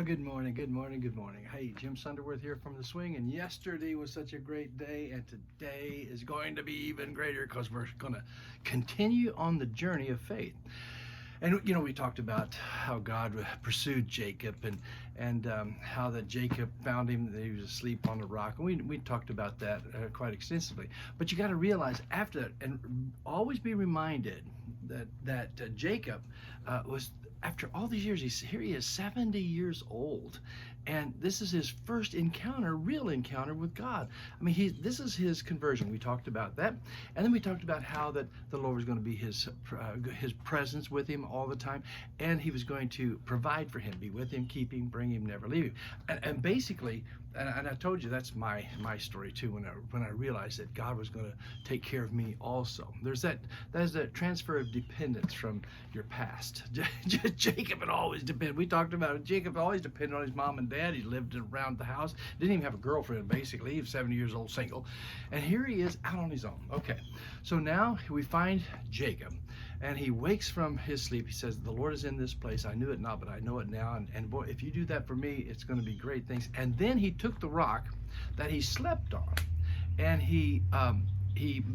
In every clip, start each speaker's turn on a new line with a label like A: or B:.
A: Good morning, good morning, good morning. Hey, Jim Sunderwirth here from the swing, and yesterday was such a great day, and today is going to be even greater because we're going to continue on the journey of faith. And we talked about how God pursued Jacob and how that Jacob found him, that he was asleep on the rock. And we talked about that quite extensively. But you got to realize after that, and always be reminded that Jacob was, after all these years, here he is 70 years old, and this is his first real encounter with God. I mean, this is his conversion. We talked about that, and then we talked about how that the Lord was going to be his presence with him all the time, and he was going to provide for him, be with him, keep him, bring him, never leave him. And basically, and I told you that's my story too. When I realized that God was going to take care of me also. There's that transfer of dependence from your past. Jacob had always depended. We talked about it. Jacob always depended on his mom and dad. He lived around the house. Didn't even have a girlfriend basically. He was 70 years old, single, and here he is out on his own. Okay, so now we find Jacob. And he wakes from his sleep. He says, the Lord is in this place. I knew it not, but I know it now. And boy, if you do that for me, it's going to be great things. And then he took the rock that he slept on, and he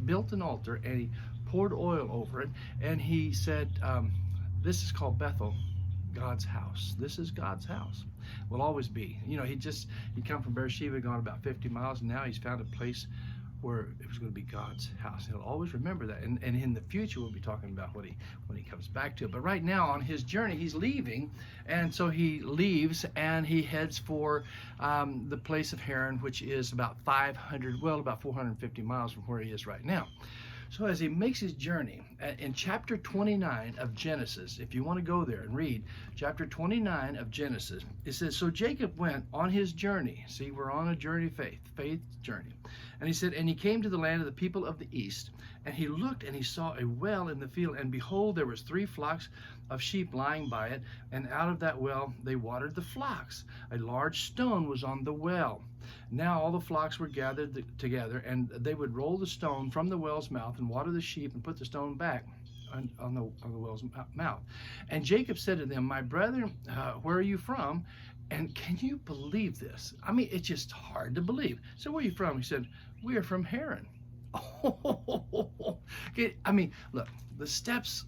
A: built an altar, and he poured oil over it. And he said, this is called Bethel, God's house. This is God's house. Will always be. He'd come from Beersheba, gone about 50 miles, and now he's found a place where it was going to be God's house. He'll always remember that, and in the future we'll be talking about when he comes back to it. But right now on his journey, he's leaving, and so he leaves and he heads for the place of Haran, which is about 450 miles from where he is right now. So as he makes his journey, in chapter 29 of Genesis, if you want to go there and read chapter 29 of Genesis, it says, so Jacob went on his journey. See, we're on a journey of faith journey. And he said, and he came to the land of the people of the east, and he looked and he saw a well in the field, and behold, there was 3 flocks of sheep lying by it, and out of that well they watered the flocks. A large stone was on the well. Now all the flocks were gathered together, and they would roll the stone from the well's mouth and water the sheep and put the stone back on the well's mouth. And Jacob said to them, my brethren, where are you from? And can you believe this? I mean, it's just hard to believe. So where are you from? He said, we are from Haran. Okay, I mean, look, the steps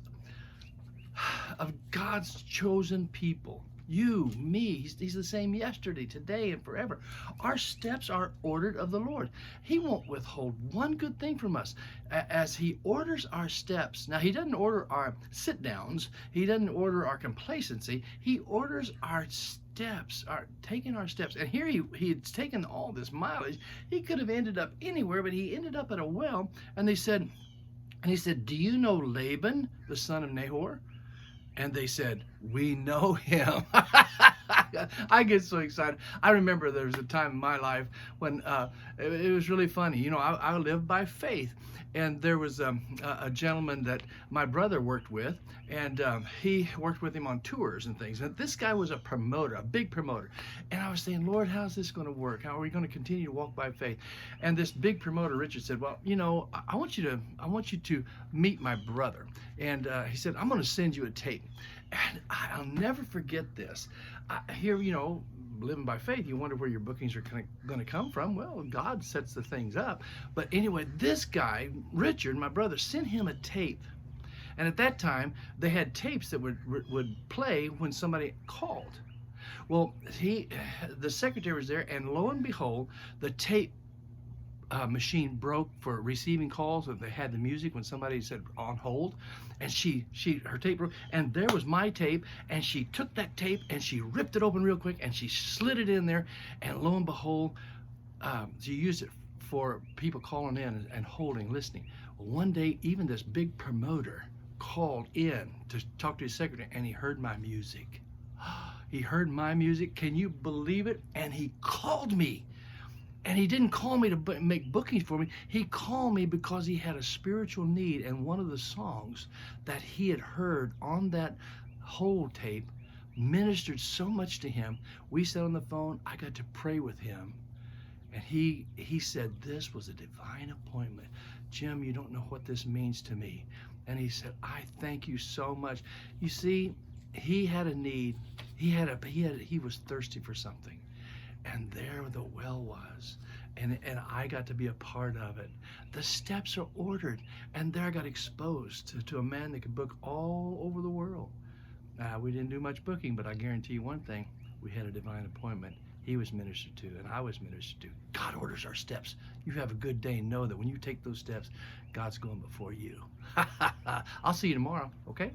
A: of God's chosen people. You, me, he's the same yesterday, today, and forever. Our steps are ordered of the Lord. He won't withhold one good thing from us as he orders our steps. Now, he doesn't order our sit-downs. He doesn't order our complacency. He orders our steps, taking our steps. And here he had taken all this mileage. He could have ended up anywhere, but he ended up at a well, and he said, do you know Laban, the son of Nahor? And they said, we know him. I get so excited. I remember there was a time in my life when it was really funny. I lived by faith. And there was a gentleman that my brother worked with, and he worked with him on tours and things. And this guy was a promoter, a big promoter. And I was saying, Lord, how's this going to work? How are we going to continue to walk by faith? And this big promoter, Richard, said, well, I want you to meet my brother. And he said, I'm going to send you a tape. And I'll never forget this. Here, living by faith, you wonder where your bookings are going to come from. Well, God sets the things up. But anyway, this guy, Richard, my brother, sent him a tape. And at that time, they had tapes that would play when somebody called. Well, the secretary was there, and lo and behold, the tape machine broke for receiving calls, and they had the music when somebody said on hold, and her tape broke, and there was my tape, and she took that tape and she ripped it open real quick and she slid it in there, and lo and behold, she used it for people calling in and holding, listening. Well, one day, even this big promoter called in to talk to his secretary, and he heard my music. He heard my music. Can you believe it? And he called me. And he didn't call me to make bookings for me. He called me because he had a spiritual need, and one of the songs that he had heard on that whole tape ministered so much to him. We sat on the phone. I got to pray with him, and he said, this was a divine appointment. Jim, you don't know what this means to me. And he said, I thank you so much. You see, he had a need. He was thirsty for something, and there the well was, and I got to be a part of it. The steps are ordered, and there I got exposed to a man that could book all over the world. We didn't do much booking, but I guarantee you one thing: we had a divine appointment. He was ministered to, and I was ministered to. God orders our steps. You have a good day, and know that when you take those steps, God's going before you. I'll see you tomorrow, okay?